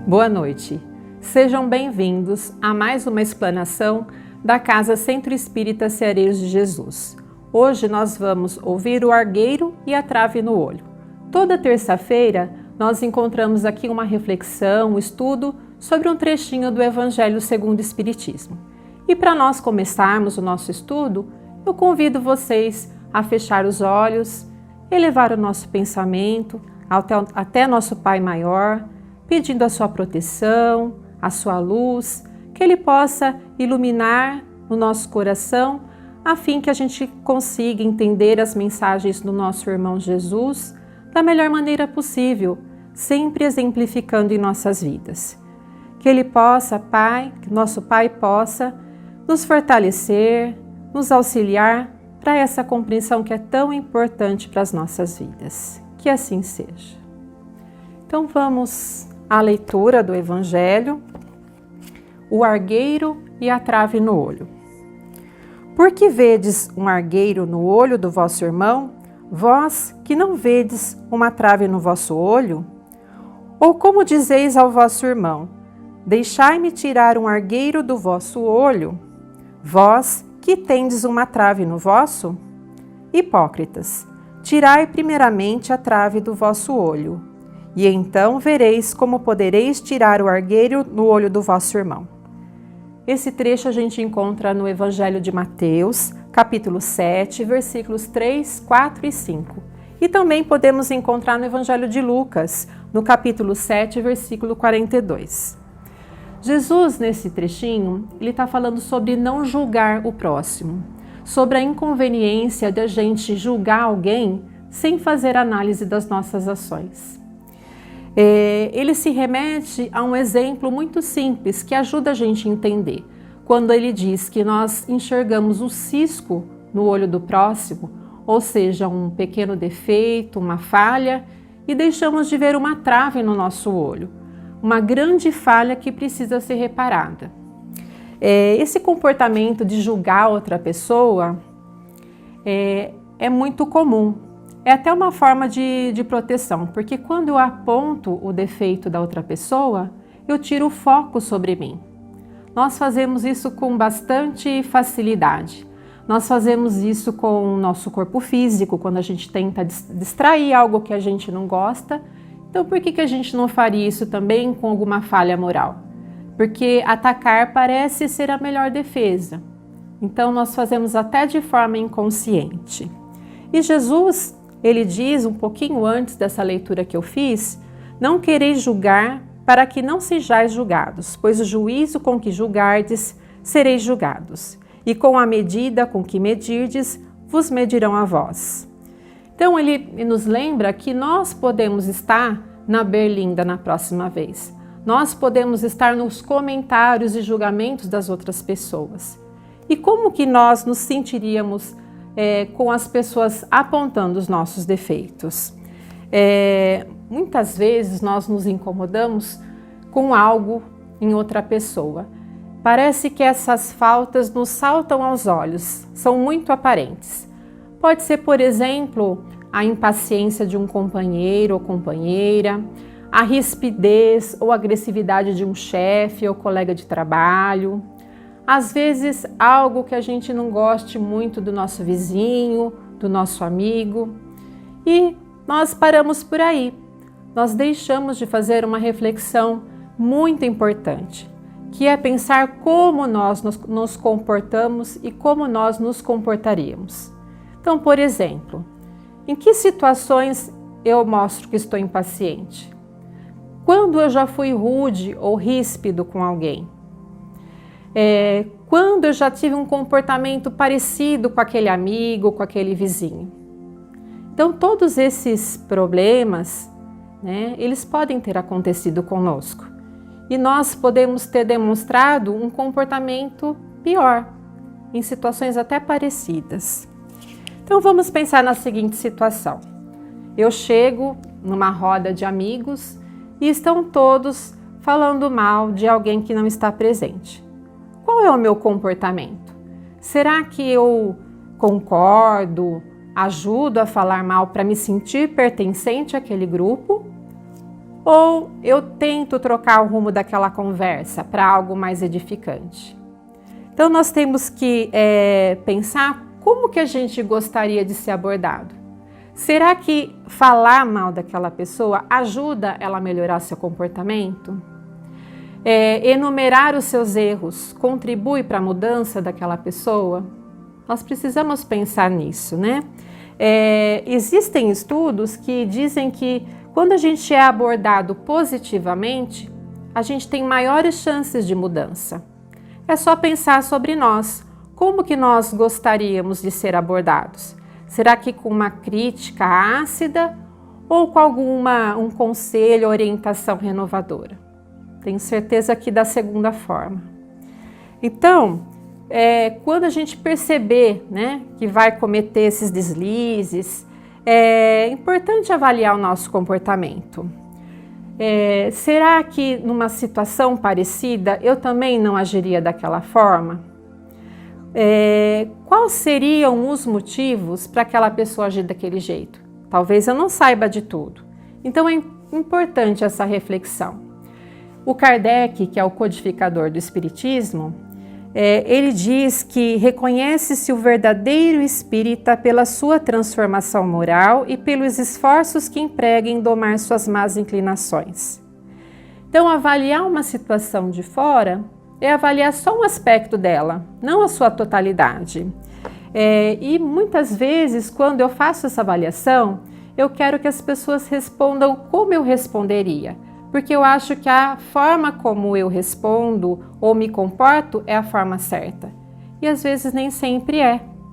Boa noite. Sejam bem-vindos a mais uma explanação da Casa Centro Espírita Ceareiros de Jesus. Hoje nós vamos ouvir o argueiro e a trave no olho. Toda terça-feira nós encontramos aqui uma reflexão, um estudo sobre um trechinho do Evangelho segundo o Espiritismo. E para nós começarmos o nosso estudo, eu convido vocês a fechar os olhos, elevar o nosso pensamento até nosso Pai Maior, pedindo a sua proteção, a sua luz, que Ele possa iluminar o nosso coração, a fim que a gente consiga entender as mensagens do nosso irmão Jesus da melhor maneira possível, sempre exemplificando em nossas vidas. Que Ele possa, Pai, que nosso Pai possa nos fortalecer, nos auxiliar para essa compreensão que é tão importante para as nossas vidas. Que assim seja. Então vamos à leitura do Evangelho, o argueiro e a trave no olho. Por que vedes um argueiro no olho do vosso irmão, vós que não vedes uma trave no vosso olho? Ou como dizeis ao vosso irmão, deixai-me tirar um argueiro do vosso olho, vós que tendes uma trave no vosso? Hipócritas, tirai primeiramente a trave do vosso olho, e então vereis como podereis tirar o argueiro no olho do vosso irmão. Esse trecho a gente encontra no Evangelho de Mateus, capítulo 7, versículos 3, 4 e 5. E também podemos encontrar no Evangelho de Lucas, no capítulo 7, versículo 42. Jesus, nesse trechinho, ele está falando sobre não julgar o próximo, sobre a inconveniência de a gente julgar alguém sem fazer análise das nossas ações. Ele se remete a um exemplo muito simples que ajuda a gente a entender. Quando ele diz que nós enxergamos o cisco no olho do próximo, ou seja, um pequeno defeito, uma falha, e deixamos de ver uma trave no nosso olho, uma grande falha que precisa ser reparada. Esse comportamento de julgar outra pessoa é muito comum. É até uma forma de proteção, porque quando eu aponto o defeito da outra pessoa, eu tiro o foco sobre mim. Nós fazemos isso com bastante facilidade. Nós fazemos isso com o nosso corpo físico, quando a gente tenta distrair algo que a gente não gosta. Então, por que a gente não faria isso também com alguma falha moral? Porque atacar parece ser a melhor defesa. Então, nós fazemos até de forma inconsciente. E Jesus, ele diz, um pouquinho antes dessa leitura que eu fiz, não quereis julgar para que não sejais julgados, pois o juízo com que julgardes, sereis julgados, e com a medida com que medirdes, vos medirão a vós. Então ele nos lembra que nós podemos estar na berlinda na próxima vez, nós podemos estar nos comentários e julgamentos das outras pessoas. E como que nós nos sentiríamos com as pessoas apontando os nossos defeitos? Muitas vezes nós nos incomodamos com algo em outra pessoa. Parece que essas faltas nos saltam aos olhos, são muito aparentes. Pode ser, por exemplo, a impaciência de um companheiro ou companheira, a rispidez ou agressividade de um chefe ou colega de trabalho. Às vezes, algo que a gente não goste muito do nosso vizinho, do nosso amigo. E nós paramos por aí. Nós deixamos de fazer uma reflexão muito importante, que é pensar como nós nos comportamos e como nós nos comportaríamos. Então, por exemplo, em que situações eu mostro que estou impaciente? Quando eu já fui rude ou ríspido com alguém? Quando eu já tive um comportamento parecido com aquele amigo, com aquele vizinho. Então, todos esses problemas, eles podem ter acontecido conosco. E nós podemos ter demonstrado um comportamento pior, em situações até parecidas. Então, vamos pensar na seguinte situação. Eu chego numa roda de amigos e estão todos falando mal de alguém que não está presente. Qual é o meu comportamento? Será que eu concordo, ajudo a falar mal para me sentir pertencente àquele grupo? ou eu tento trocar o rumo daquela conversa para algo mais edificante? Então nós temos que pensar como que a gente gostaria de ser abordado. Será que falar mal daquela pessoa ajuda ela a melhorar seu comportamento? Enumerar os seus erros contribui para a mudança daquela pessoa? Nós precisamos pensar nisso, né? Existem estudos que dizem que quando a gente é abordado positivamente, a gente tem maiores chances de mudança. É só pensar sobre nós. Como que nós gostaríamos de ser abordados? Será que com uma crítica ácida ou com um conselho, orientação renovadora? Tenho certeza que da segunda forma. Então, quando a gente perceber, né, que vai cometer esses deslizes, é importante avaliar o nosso comportamento. Será que numa situação parecida eu também não agiria daquela forma? Quais seriam os motivos para aquela pessoa agir daquele jeito? Talvez eu não saiba de tudo. Então é importante essa reflexão. O Kardec, que é o codificador do Espiritismo, ele diz que reconhece-se o verdadeiro espírita pela sua transformação moral e pelos esforços que emprega em domar suas más inclinações. Então, avaliar uma situação de fora é avaliar só um aspecto dela, não a sua totalidade. E muitas vezes, quando eu faço essa avaliação, eu quero que as pessoas respondam como eu responderia, porque eu acho que a forma como eu respondo ou me comporto é a forma certa. E às vezes nem sempre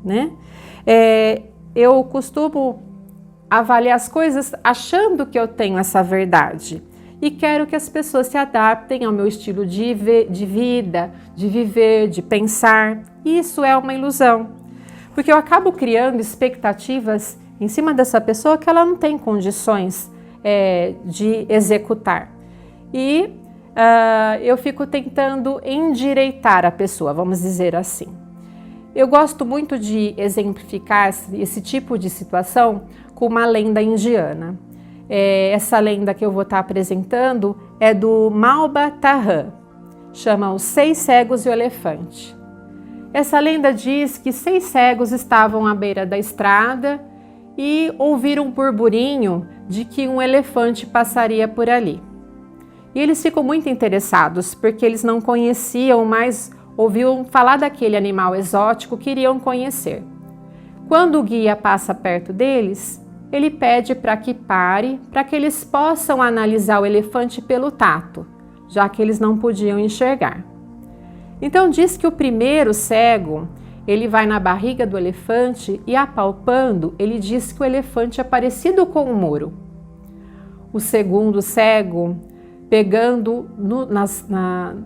né? Eu costumo avaliar as coisas achando que eu tenho essa verdade. E quero que as pessoas se adaptem ao meu estilo de vida, de viver, de pensar. Isso é uma ilusão, porque eu acabo criando expectativas em cima dessa pessoa que ela não tem condições de executar. E eu fico tentando endireitar a pessoa, vamos dizer assim. Eu gosto muito de exemplificar esse tipo de situação com uma lenda indiana. Essa lenda que eu vou estar apresentando é do Malba-Tahan, chama Os 6 Cegos e o Elefante. Essa lenda diz que 6 cegos estavam à beira da estrada e ouviram um burburinho de que um elefante passaria por ali. E eles ficam muito interessados porque eles não conheciam, mas ouviam falar daquele animal exótico, queriam conhecer. Quando o guia passa perto deles, ele pede para que pare, para que eles possam analisar o elefante pelo tato, já que eles não podiam enxergar. Então diz que o primeiro cego, ele vai na barriga do elefante e apalpando, ele diz que o elefante é parecido com um muro. O segundo cego, pegando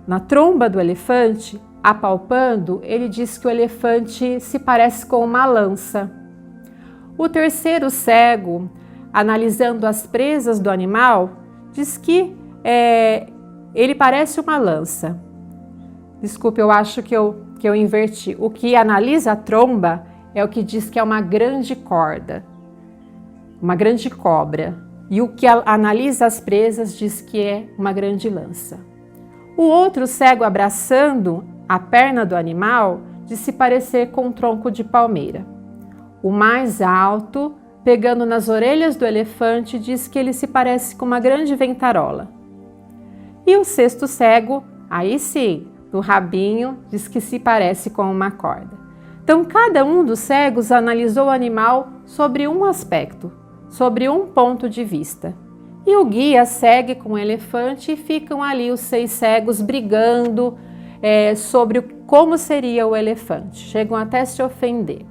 na tromba do elefante, apalpando, ele diz que o elefante se parece com uma lança. O terceiro cego, analisando as presas do animal, diz que ele parece uma lança. Desculpe, eu acho que eu inverti. O que analisa a tromba é o que diz que é uma grande corda, uma grande cobra. E o que analisa as presas diz que é uma grande lança. O outro cego, abraçando a perna do animal, diz se parecer com um tronco de palmeira. O mais alto, pegando nas orelhas do elefante, diz que ele se parece com uma grande ventarola. E o sexto cego, aí sim, do rabinho, diz que se parece com uma corda. Então, cada um dos cegos analisou o animal sobre um aspecto, sobre um ponto de vista. E o guia segue com o elefante e ficam ali os 6 cegos brigando sobre como seria o elefante. Chegam até a se ofender.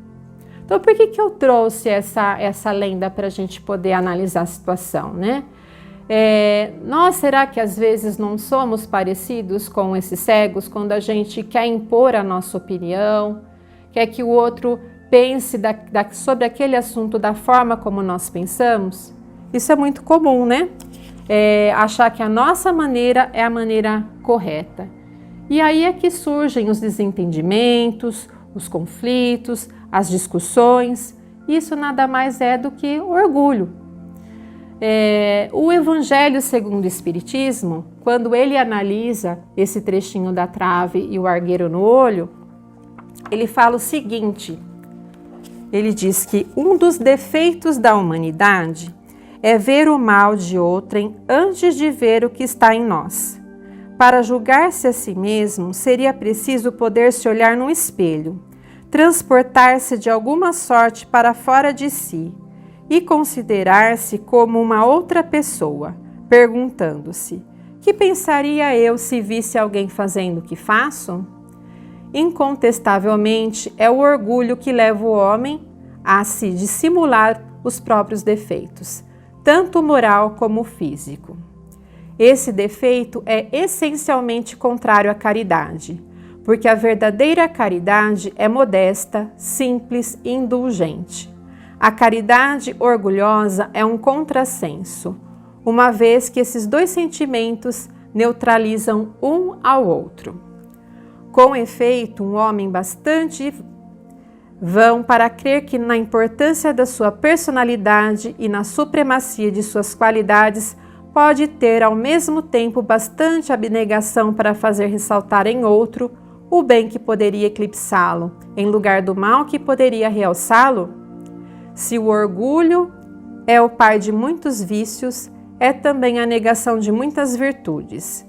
Então, por que eu trouxe essa lenda para a gente poder analisar a situação, né? Será que às vezes não somos parecidos com esses cegos quando a gente quer impor a nossa opinião, quer que o outro pense sobre aquele assunto da forma como nós pensamos? Isso é muito comum, né? Achar que a nossa maneira é a maneira correta. E aí é que surgem os desentendimentos, os conflitos, as discussões. Isso nada mais é do que orgulho. O Evangelho segundo o Espiritismo, quando ele analisa esse trechinho da trave e o argueiro no olho, ele fala o seguinte, ele diz que um dos defeitos da humanidade é ver o mal de outrem antes de ver o que está em nós. Para julgar-se a si mesmo, seria preciso poder se olhar num espelho, transportar-se de alguma sorte para fora de si e considerar-se como uma outra pessoa, perguntando-se: que pensaria eu se visse alguém fazendo o que faço? Incontestavelmente, é o orgulho que leva o homem a se dissimular os próprios defeitos, tanto moral como físico. Esse defeito é essencialmente contrário à caridade, porque a verdadeira caridade é modesta, simples e indulgente. A caridade orgulhosa é um contrassenso, uma vez que esses dois sentimentos neutralizam um ao outro. Com efeito, um homem bastante vão para crer que na importância da sua personalidade e na supremacia de suas qualidades pode ter ao mesmo tempo bastante abnegação para fazer ressaltar em outro o bem que poderia eclipsá-lo, em lugar do mal que poderia realçá-lo? Se o orgulho é o pai de muitos vícios, é também a negação de muitas virtudes.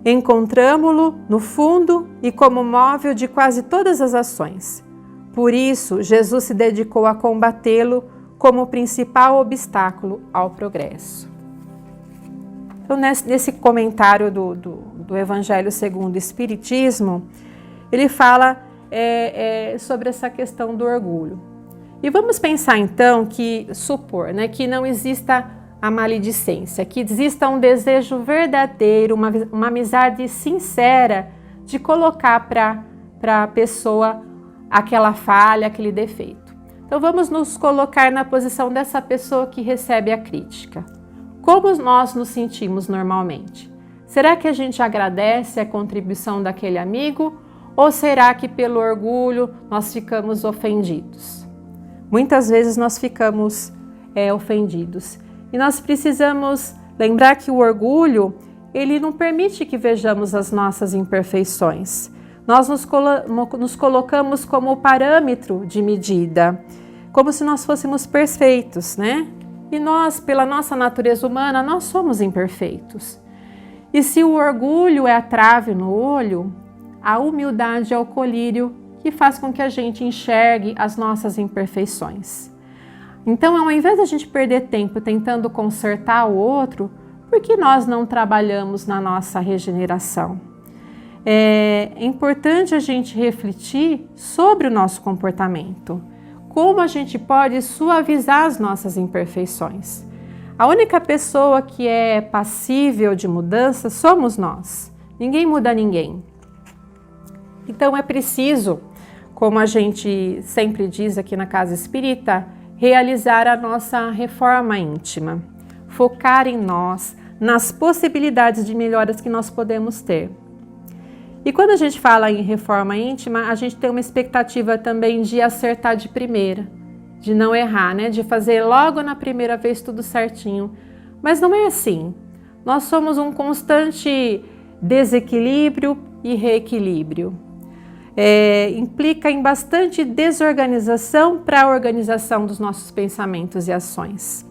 Encontramo-lo no fundo e como móvel de quase todas as ações. Por isso, Jesus se dedicou a combatê-lo como o principal obstáculo ao progresso. Então, nesse comentário do Evangelho segundo o Espiritismo, ele fala sobre essa questão do orgulho. E vamos pensar então supor que não exista a maledicência, que exista um desejo verdadeiro, uma amizade sincera de colocar para a pessoa aquela falha, aquele defeito. Então vamos nos colocar na posição dessa pessoa que recebe a crítica. Como nós nos sentimos normalmente? Será que a gente agradece a contribuição daquele amigo ou será que pelo orgulho nós ficamos ofendidos? Muitas vezes nós ficamos ofendidos. E nós precisamos lembrar que o orgulho, ele não permite que vejamos as nossas imperfeições. Nós nos colocamos como parâmetro de medida, como se nós fôssemos perfeitos, né? E nós, pela nossa natureza humana, nós somos imperfeitos. E se o orgulho é a trave no olho, a humildade é o colírio que faz com que a gente enxergue as nossas imperfeições. Então, ao invés de a gente perder tempo tentando consertar o outro, por que nós não trabalhamos na nossa regeneração? É importante a gente refletir sobre o nosso comportamento, como a gente pode suavizar as nossas imperfeições. A única pessoa que é passível de mudança somos nós. Ninguém muda ninguém. Então, é preciso, como a gente sempre diz aqui na Casa Espírita, realizar a nossa reforma íntima, focar em nós, nas possibilidades de melhoras que nós podemos ter. E quando a gente fala em reforma íntima, a gente tem uma expectativa também de acertar de primeira, de não errar, né? De fazer logo na primeira vez tudo certinho. Mas não é assim. Nós somos um constante desequilíbrio e reequilíbrio. Implica em bastante desorganização para a organização dos nossos pensamentos e ações.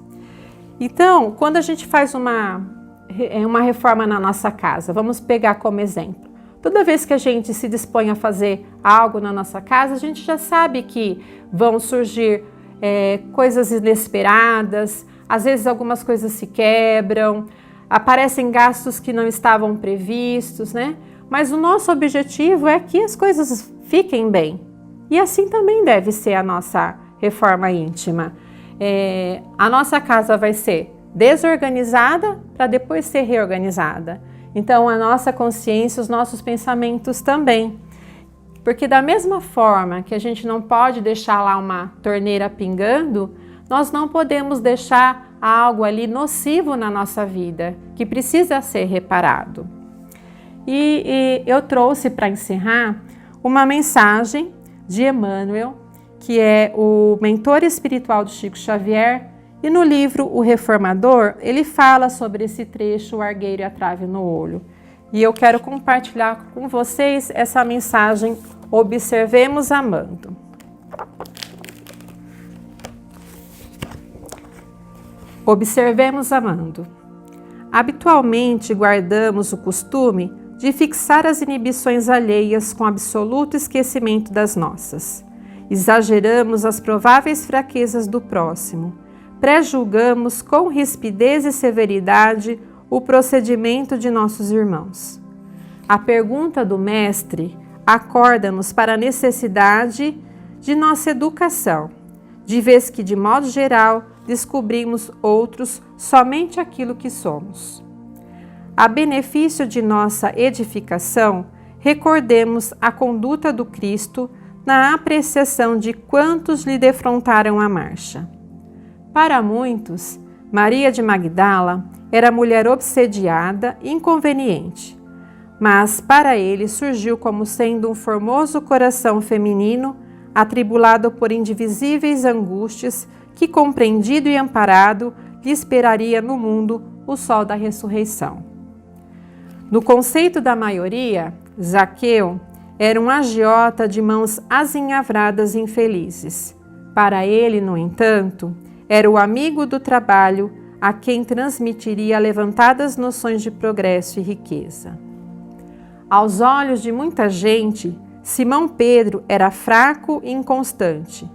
Então, quando a gente faz uma reforma na nossa casa, vamos pegar como exemplo. Toda vez que a gente se dispõe a fazer algo na nossa casa, a gente já sabe que vão surgir coisas inesperadas, às vezes algumas coisas se quebram, aparecem gastos que não estavam previstos, né? Mas o nosso objetivo é que as coisas fiquem bem. E assim também deve ser a nossa reforma íntima. A nossa casa vai ser desorganizada para depois ser reorganizada. Então, a nossa consciência, os nossos pensamentos também. Porque da mesma forma que a gente não pode deixar lá uma torneira pingando, nós não podemos deixar algo ali nocivo na nossa vida, que precisa ser reparado. E eu trouxe para encerrar uma mensagem de Emmanuel, que é o mentor espiritual do Chico Xavier, E no livro O Reformador, ele fala sobre esse trecho, o argueiro e a trave no olho. E eu quero compartilhar com vocês essa mensagem, observemos amando. Observemos amando. Habitualmente guardamos o costume de fixar as inibições alheias com absoluto esquecimento das nossas. Exageramos as prováveis fraquezas do próximo. Pré-julgamos com rispidez e severidade o procedimento de nossos irmãos. A pergunta do Mestre acorda-nos para a necessidade de nossa educação, de vez que, de modo geral, descobrimos outros somente aquilo que somos. A benefício de nossa edificação, recordemos a conduta do Cristo na apreciação de quantos lhe defrontaram a marcha. Para muitos, Maria de Magdala era mulher obsediada e inconveniente, mas para ele surgiu como sendo um formoso coração feminino atribulado por indivisíveis angústias que, compreendido e amparado, lhe esperaria no mundo o sol da ressurreição. No conceito da maioria, Zaqueu era um agiota de mãos azinhavradas e infelizes. Para ele, no entanto, era o amigo do trabalho a quem transmitiria levantadas noções de progresso e riqueza. Aos olhos de muita gente, Simão Pedro era fraco e inconstante.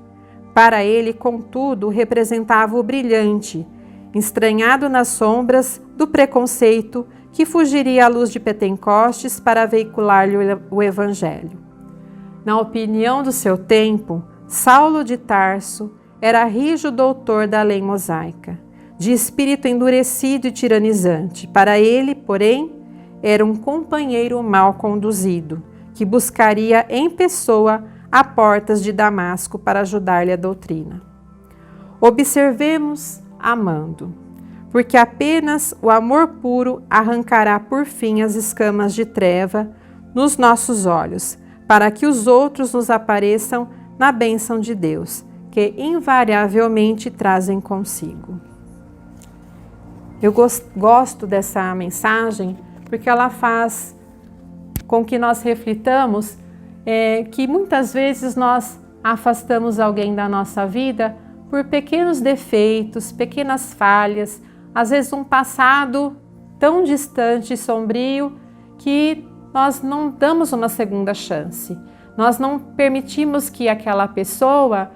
Para ele, contudo, representava o brilhante, estranhado nas sombras do preconceito que fugiria à luz de Pentecostes para veicular-lhe o Evangelho. Na opinião do seu tempo, Saulo de Tarso era rijo doutor da lei mosaica, de espírito endurecido e tiranizante. Para ele, porém, era um companheiro mal conduzido, que buscaria em pessoa a portas de Damasco para ajudar-lhe a doutrina. Observemos amando, porque apenas o amor puro arrancará por fim as escamas de treva nos nossos olhos, para que os outros nos apareçam na bênção de Deus, que invariavelmente trazem consigo. Eu gosto dessa mensagem porque ela faz com que nós reflitamos que muitas vezes nós afastamos alguém da nossa vida por pequenos defeitos, pequenas falhas, às vezes um passado tão distante e sombrio que nós não damos uma segunda chance. Nós não permitimos que aquela pessoa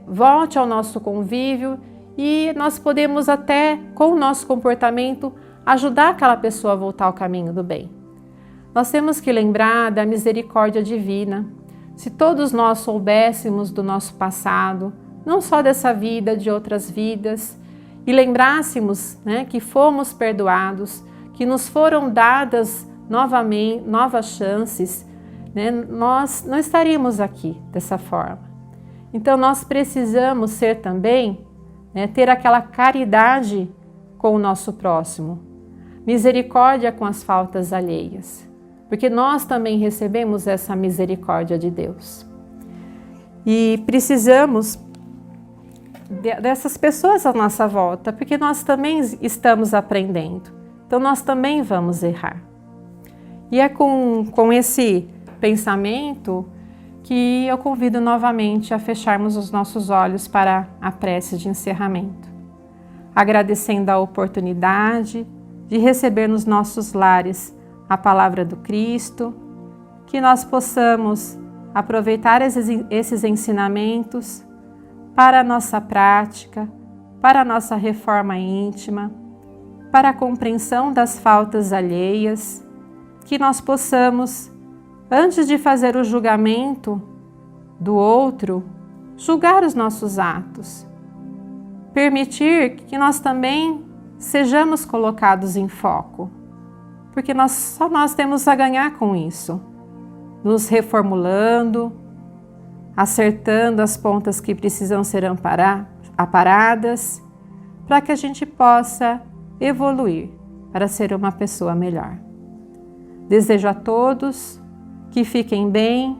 volte ao nosso convívio e nós podemos até, com o nosso comportamento, ajudar aquela pessoa a voltar ao caminho do bem. Nós temos que lembrar da misericórdia divina. Se todos nós soubéssemos do nosso passado, não só dessa vida, de outras vidas, e lembrássemos, que fomos perdoados, que nos foram dadas novamente novas chances, nós não estaríamos aqui dessa forma. Então nós precisamos ser também, ter aquela caridade com o nosso próximo, misericórdia com as faltas alheias, porque nós também recebemos essa misericórdia de Deus. E precisamos dessas pessoas à nossa volta, porque nós também estamos aprendendo, então nós também vamos errar. E é com esse pensamento que eu convido novamente a fecharmos os nossos olhos para a prece de encerramento, agradecendo a oportunidade de receber nos nossos lares a palavra do Cristo, que nós possamos aproveitar esses ensinamentos para a nossa prática, para a nossa reforma íntima, para a compreensão das faltas alheias, que nós possamos, antes de fazer o julgamento do outro, julgar os nossos atos, permitir que nós também sejamos colocados em foco, porque só nós temos a ganhar com isso, nos reformulando, acertando as pontas que precisam ser aparadas, para que a gente possa evoluir para ser uma pessoa melhor. Desejo a todos que fiquem bem,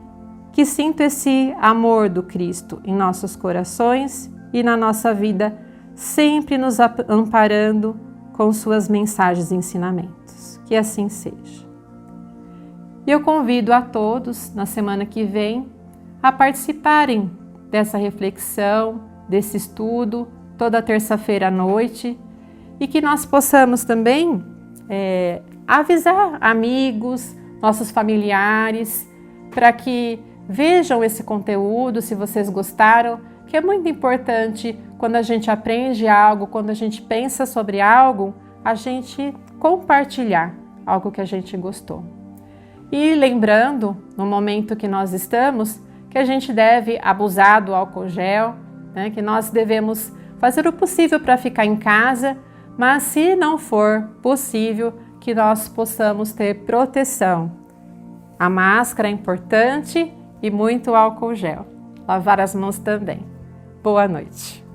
que sintam esse amor do Cristo em nossos corações e na nossa vida sempre nos amparando com suas mensagens e ensinamentos. Que assim seja. E eu convido a todos, na semana que vem, a participarem dessa reflexão, desse estudo, toda terça-feira à noite, e que nós possamos também avisar amigos, nossos familiares, para que vejam esse conteúdo, se vocês gostaram, que é muito importante quando a gente aprende algo, quando a gente pensa sobre algo, a gente compartilhar algo que a gente gostou. E lembrando, no momento que nós estamos, que a gente deve abusar do álcool gel, né, que nós devemos fazer o possível para ficar em casa, mas se não for possível, que nós possamos ter proteção. A máscara é importante e muito álcool gel. Lavar as mãos também. Boa noite.